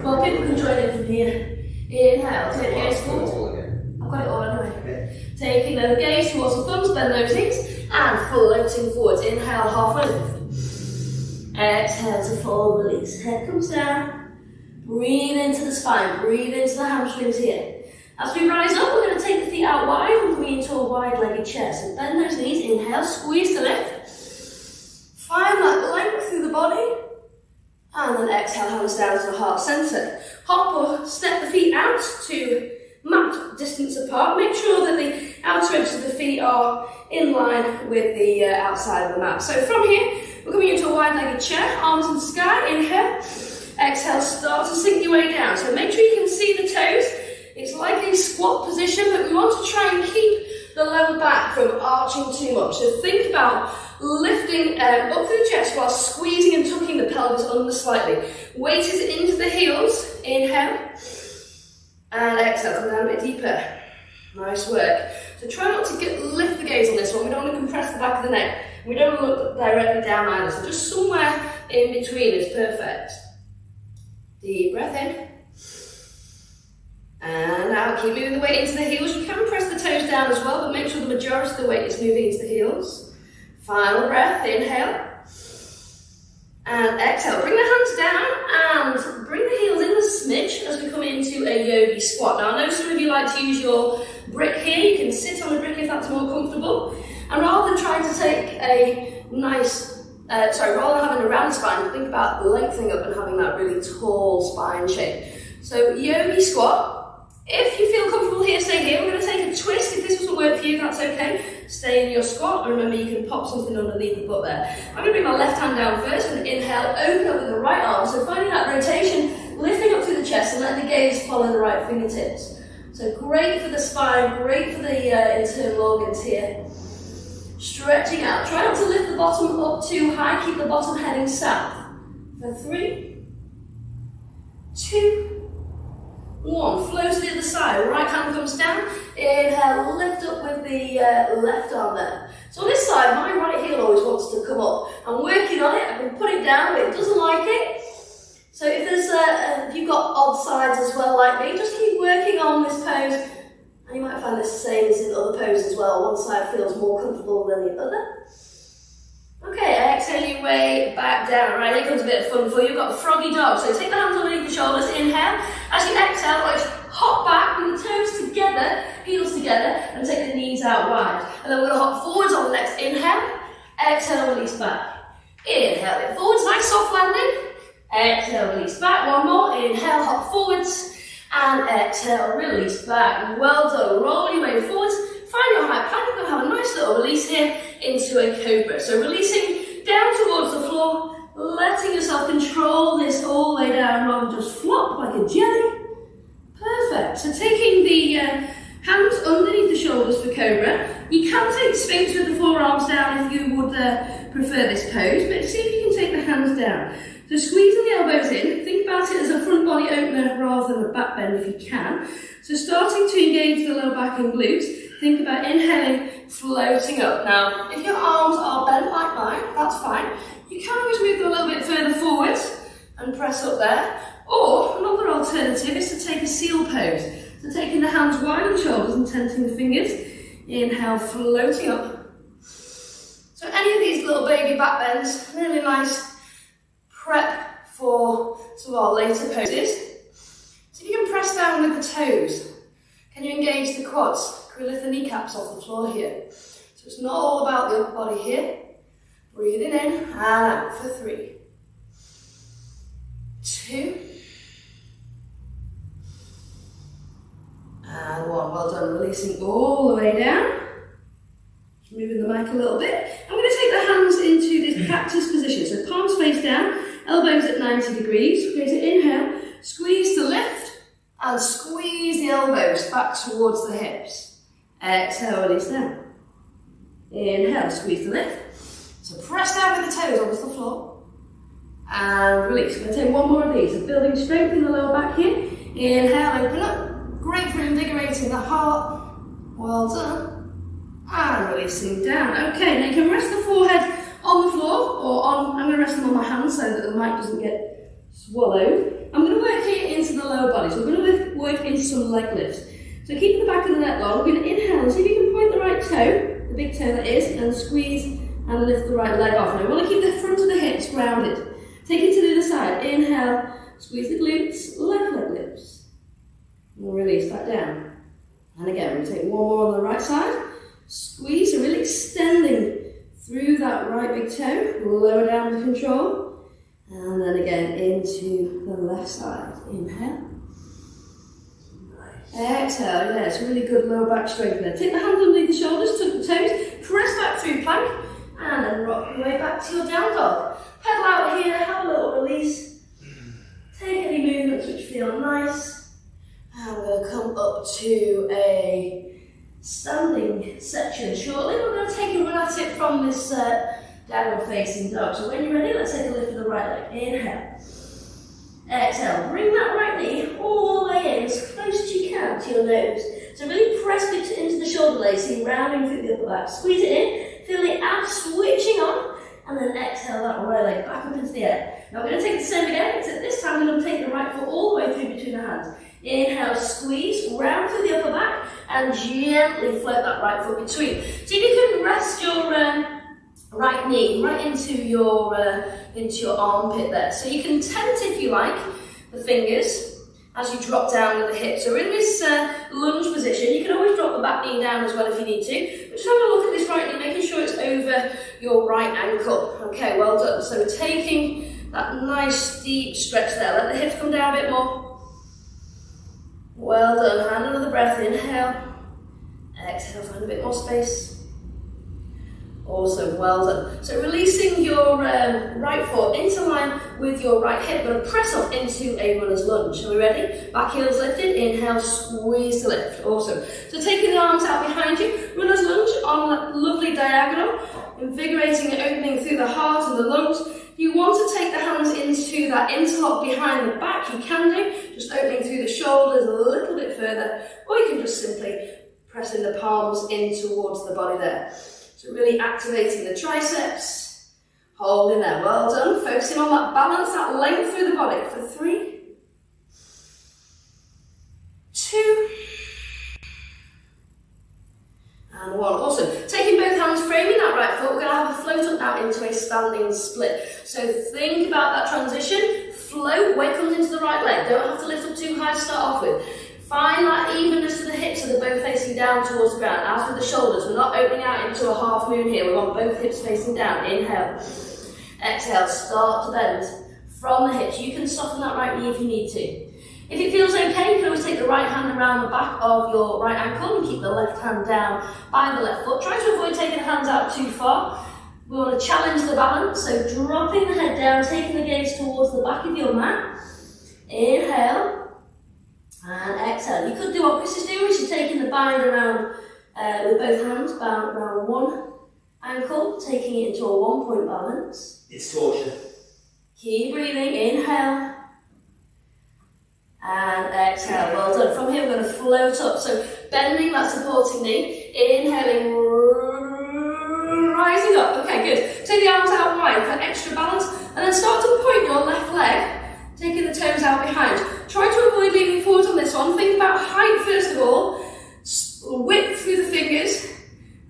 Well, people can join in from here. Inhale, take the gaze forward. I've got it all anyway. Okay. Taking the gaze towards the thumbs, bend those knees, and floating forwards. Inhale, halfway lift. Exhale to full release. Head comes down. Breathe into the spine, breathe into the hamstrings here. As we rise up, we're going to take the feet out wide and coming into a wide-legged chair. So bend those knees, inhale, squeeze to lift. Find that length through the body. And then exhale, hands down to the heart centre. Hop or step the feet out to mat distance apart. Make sure that the outer edges of the feet are in line with the outside of the mat. So from here, we're coming into a wide-legged chair, arms in the sky, inhale. Exhale, start to sink your way down. So make sure you can see the toes. It's like a squat position, but we want to try and keep the lower back from arching too much. So think about lifting up through the chest while squeezing and tucking the pelvis under slightly. Weight is into the heels. Inhale. And exhale, come down a bit deeper. Nice work. So try not to lift the gaze on this one. We don't want to compress the back of the neck. We don't want to look directly down either. So just somewhere in between is perfect. Deep breath in. And out, keep moving the weight into the heels. You can press the toes down as well, but make sure the majority of the weight is moving into the heels. Final breath, inhale. And exhale. Bring the hands down and bring the heels in a smidge as we come into a yogi squat. Now, I know some of you like to use your brick here. You can sit on a brick if that's more comfortable. And rather than trying to take a nice, rather than having a round spine, think about lengthening up and having that really tall spine shape. So, yogi squat. If you feel comfortable here, stay here. We're going to take a twist. If this doesn't work for you, that's okay. Stay in your squat. And remember, you can pop something underneath the butt there. I'm going to bring my left hand down first and inhale, open up with the right arm. So finding that rotation, lifting up through the chest and letting the gaze follow the right fingertips. So great for the spine, great for the internal organs here. Stretching out. Try not to lift the bottom up too high. Keep the bottom heading south. For 3, 2, 1, flow to the other side, right hand comes down, inhale, lift up with the left arm there. So on this side, my right heel always wants to come up. I'm working on it, I can put it down, but it doesn't like it. So if there's if you've got odd sides as well like me, just keep working on this pose, and you might find it's the same as in other poses as well. One side feels more comfortable than the other. Okay, exhale your way back down. Right, here comes a bit of fun for you. You've got froggy dog. So take the hands underneath the shoulders, inhale. As you exhale, just hop back, bring the toes together, heels together, and take the knees out wide. And then we're going to hop forwards on the next inhale. Exhale, release back. Inhale, it forwards, nice soft landing. Exhale, release back. One more, inhale, hop forwards. And exhale, release back. Well done. Roll your way forwards. Find your high plank. We're going to have a nice little release here into a cobra. So releasing down towards the floor, letting yourself control this all the way down rather than just flop like a jelly. Perfect. So taking the hands underneath the shoulders for cobra. You can take sphinx with the forearms down if you would prefer this pose, but see if you can take the hands down. So squeezing the elbows in, think about it as a front body opener rather than a back bend if you can. So starting to engage the lower back and glutes, think about inhaling, floating up. Now, if your arms are bent like mine, that's fine. You can always move them a little bit further forwards and press up there. Or, another alternative is to take a seal pose. So taking the hands wide on the shoulders and tenting the fingers. Inhale, floating up. So any of these little baby back bends, really nice prep for some of our later poses. So you can press down with the toes. Can you engage the quads? Can we lift the kneecaps off the floor here? So it's not all about the upper body here. Breathing in and out for 3, 2, and 1. Well done. Releasing all the way down. Moving the mic a little bit. I'm going to take the hands into this cactus position. So palms face down, elbows at 90 degrees. We're going to inhale, squeeze to lift, and squeeze the elbows back towards the hips. Exhale, release down. Inhale, squeeze to lift. So press down with the toes onto the floor. And release. We're going to take one more of these. So building strength in the lower back here. Inhale, open up. Great for invigorating the heart. Well done. And releasing down. Okay, now you can rest the forehead on the floor or on, I'm going to rest them on my hands so that the mic doesn't get swallowed. I'm going to work some leg lifts. So keep the back of the neck long. We're going to inhale, see if you can point the right toe, the big toe that is, and squeeze and lift the right leg off. Now we want to keep the front of the hips grounded. Take it to the other side. Inhale, squeeze the glutes, left leg lifts. And release that down. And again, we'll take one more on the right side. Squeeze, so really extending through that right big toe. Lower down with control. And then again into the left side. Inhale. Exhale, yeah, it's a really good lower back strength there. Take the hands underneath the shoulders, tuck the toes, press back through plank, and then rock your way back to your down dog. Pedal out here, have a little release. Take any movements which feel nice. And we're going to come up to a standing section shortly. We're going to take a run at it from this downward facing dog. So when you're ready, let's take a lift of the right leg. Inhale. Exhale, bring that right knee all the way in, as close as you can to your nose. So really press it into the shoulder blade, so you're rounding through the upper back. Squeeze it in, feel the abs switching on, and then exhale that right leg back up into the air. Now we're going to take the same again, except this time we're going to take the right foot all the way through between the hands. Inhale, squeeze, round through the upper back, and gently float that right foot between. See if you can rest your right knee right into your armpit there. So you can tent, if you like, the fingers as you drop down with the hips. So in this lunge position, you can always drop the back knee down as well if you need to. But just have a look at this right knee, making sure it's over your right ankle. Okay, well done. So taking that nice deep stretch there. Let the hips come down a bit more. Well done. And another breath. Inhale. Exhale, find a bit more space. Awesome, well done. So releasing your right foot into line with your right hip. We're going to press up into a runner's lunge. Are we ready? Back heels lifted. Inhale, squeeze to lift. Awesome. So taking the arms out behind you. Runner's lunge on that lovely diagonal. Invigorating and opening through the heart and the lungs. If you want to take the hands into that interlock behind the back, you can do. Just opening through the shoulders a little bit further. Or you can just simply press in the palms in towards the body there. So really activating the triceps, holding there, well done. Focusing on that balance, that length through the body for 3, 2, and 1. Awesome. Taking both hands, framing that right foot, we're going to have a float up now into a standing split. So think about that transition, float, weight comes into the right leg, don't have to lift up too high to start off with. Find that evenness to the hips so they're both facing down towards the ground. As with the shoulders, we're not opening out into a half moon here. We want both hips facing down. Inhale. Exhale. Start to bend from the hips. You can soften that right knee if you need to. If it feels okay, you can always take the right hand around the back of your right ankle and keep the left hand down by the left foot. Try to avoid taking the hands out too far. We want to challenge the balance, so dropping the head down, taking the gaze towards the back of your mat. Inhale. And exhale. You could do what Chris is doing, which is taking the bind around with both hands, bound around one ankle, taking it into a 1-point balance. It's torture. Keep breathing. Inhale. And exhale. Well done. From here, we're going to float up. So bending that supporting knee. Inhaling, rising up. Okay, good. Take the arms out wide for extra balance. And then start to point your left leg, taking the toes out behind. Try to avoid leaning forward on this one. Think about height first of all, width through the fingers,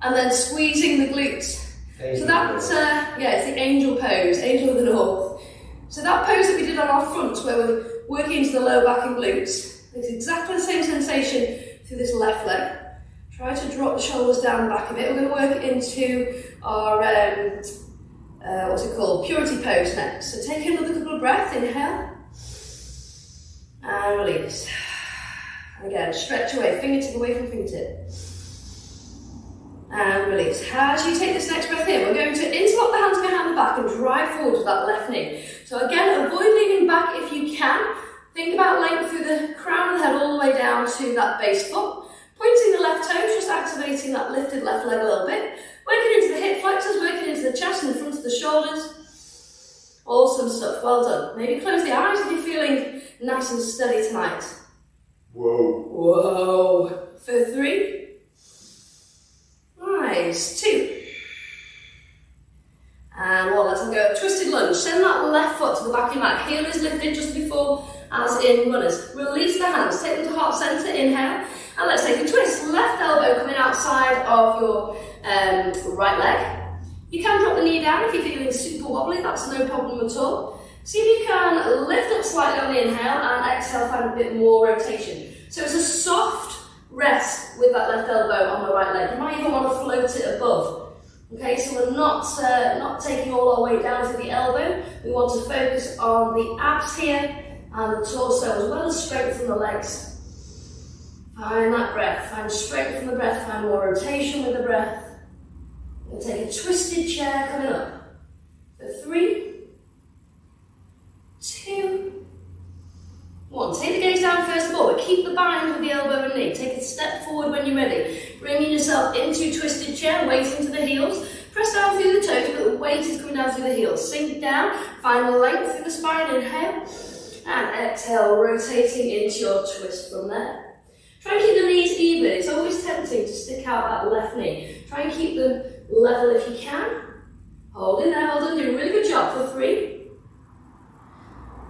and then squeezing the glutes. So that's, it's the angel pose, angel of the north. So that pose that we did on our fronts, where we're working into the lower back and glutes, it's exactly the same sensation through this left leg. Try to drop the shoulders down the back a bit. We're going to work into our, purity pose next. So take another couple of breaths, inhale. And release. And again, stretch away, fingertip away from fingertip. And release. As you take this next breath in, we're going to interlock the hands behind the back and drive forward with that left knee. So again, avoid leaning back if you can. Think about length through the crown of the head all the way down to that base foot. Pointing the left toes, just activating that lifted left leg a little bit. Working into the hip flexors, working into the chest and the front of the shoulders. Awesome stuff, well done. Maybe close the eyes if you're feeling nice and steady tonight. Whoa. Whoa. For 3. Nice. 2. And one, let's go. Twisted lunge. Send that left foot to the back of your mat. Heel is lifted just before as in runners. Release the hands. Take them to heart center. Inhale. And let's take a twist. Left elbow coming outside of your right leg. You can drop the knee down if you're feeling super wobbly. That's no problem at all. See if you can lift up slightly on the inhale and exhale, find a bit more rotation. So it's a soft rest with that left elbow on the right leg. You might even want to float it above. Okay, so we're not taking all our weight down to the elbow. We want to focus on the abs here and the torso, as well as strengthen the legs. Find that breath, find strength from the breath, find more rotation with the breath. We'll take a twisted chair coming up. For 3, 2, 1. Take the gaze down first of all, but keep the bind with the elbow and knee. Take a step forward when you're ready. Bringing yourself into twisted chair, weight into the heels. Press down through the toes, but the weight is coming down through the heels. Sink down, find length through the spine, inhale. And exhale, rotating into your twist from there. Try and keep the knees even. It's always tempting to stick out that left knee. Try and keep them level if you can. Hold in there, hold on, do a really good job for 3,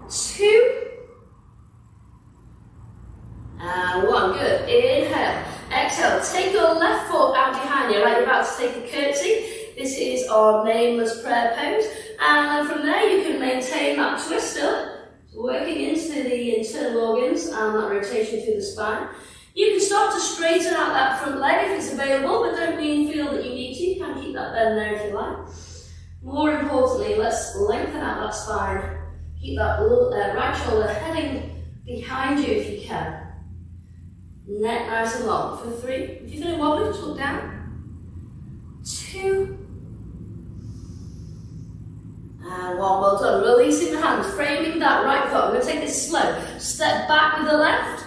2, and 1. Good. Inhale. Exhale. Take your left foot out behind you like you're about to take a curtsy. This is our nameless prayer pose. And from there you can maintain that twist still. Working into the internal organs and that rotation through the spine. You can start to straighten out that front leg if it's available, but don't feel that you need to. You can keep that bend there if you like. More importantly, let's lengthen out that spine. Keep that right shoulder heading behind you if you can. Neck nice and long. For 3. If you're feeling wobbly, just look down. 2. And 1. Well done. Releasing the hands, framing that right foot. We're going to take this slow. Step back with the left.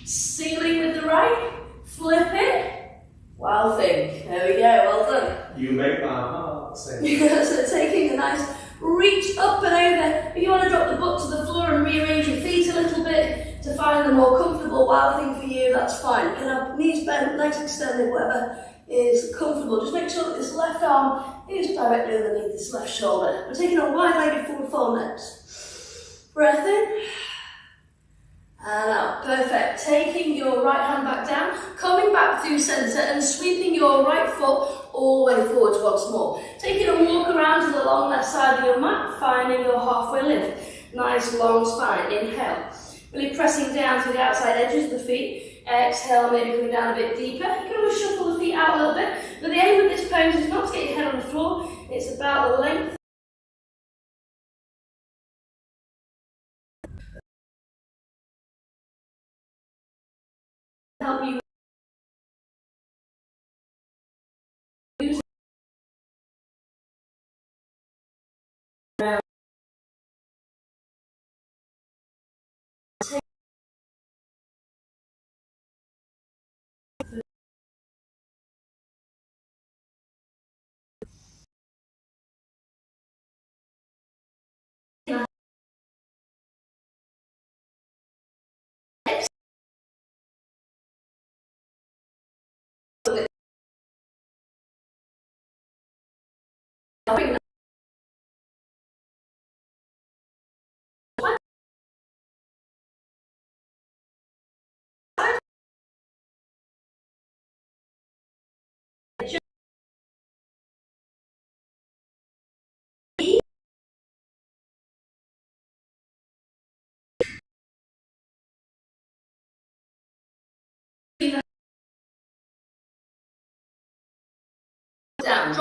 Sealing with the right. Flip it. Wild thing. There we go. Well done. You make my heart sing. So taking a nice reach up and over. If you want to drop the butt to the floor and rearrange your feet a little bit to find the more comfortable wild thing for you, that's fine. You can have knees bent, legs extended, whatever is comfortable. Just make sure that this left arm is directly underneath this left shoulder. We're taking a wide-legged forward fold next. Breath in. And out. Perfect. Taking your right hand back down, coming back through centre and sweeping your right foot all the way forwards once more. Taking a walk around to the long left side of your mat, finding your halfway lift. Nice long spine. Inhale. Really pressing down to the outside edges of the feet. Exhale, maybe coming down a bit deeper. You can always shuffle the feet out a little bit. But the aim of this pose is not to get your head on the floor. It's about the length. Help you down.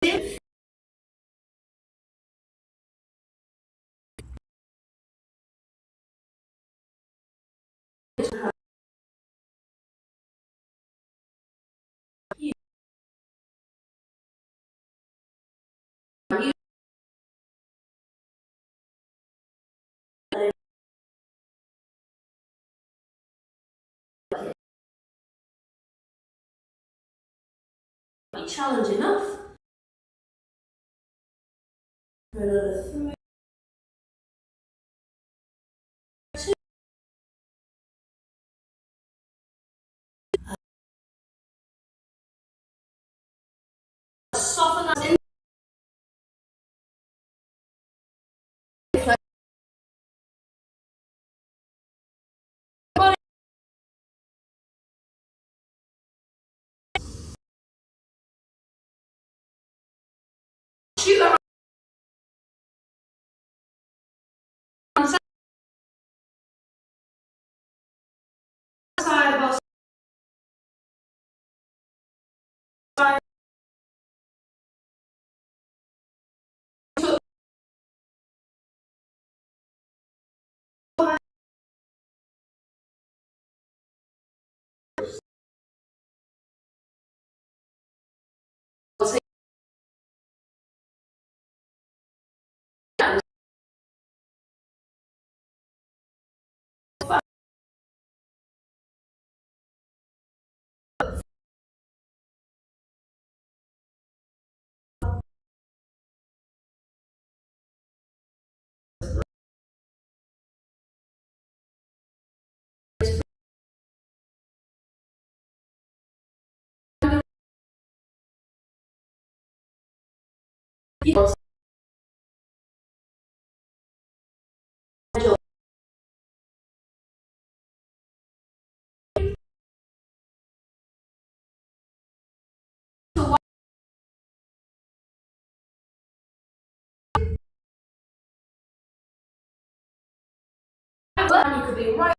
If Challenge enough. Another 3. Soften that in. Shoot that side both sides. You could be right.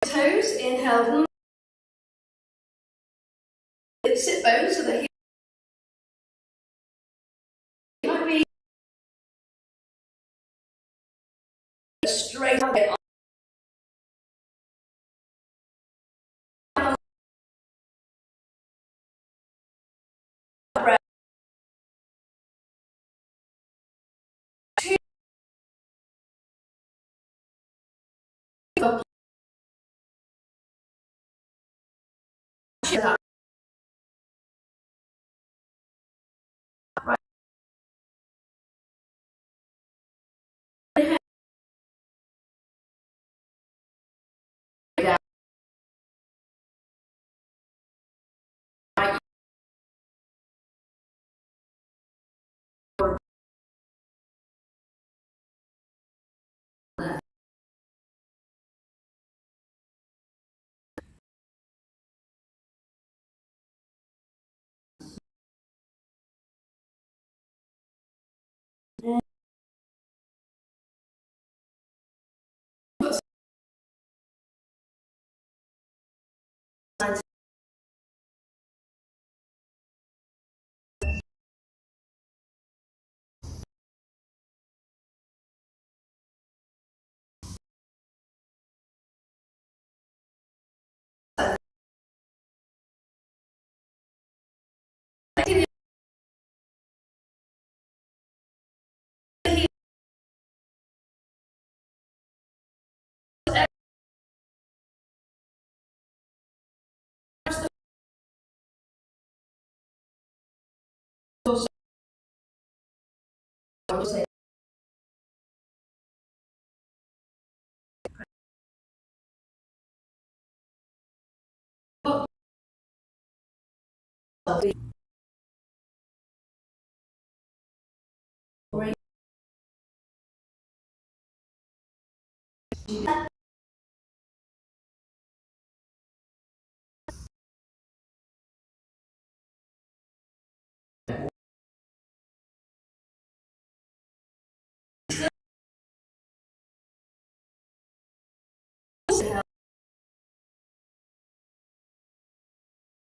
Toes, inhale. Sit bones so the heel might be straight up. Breath. Help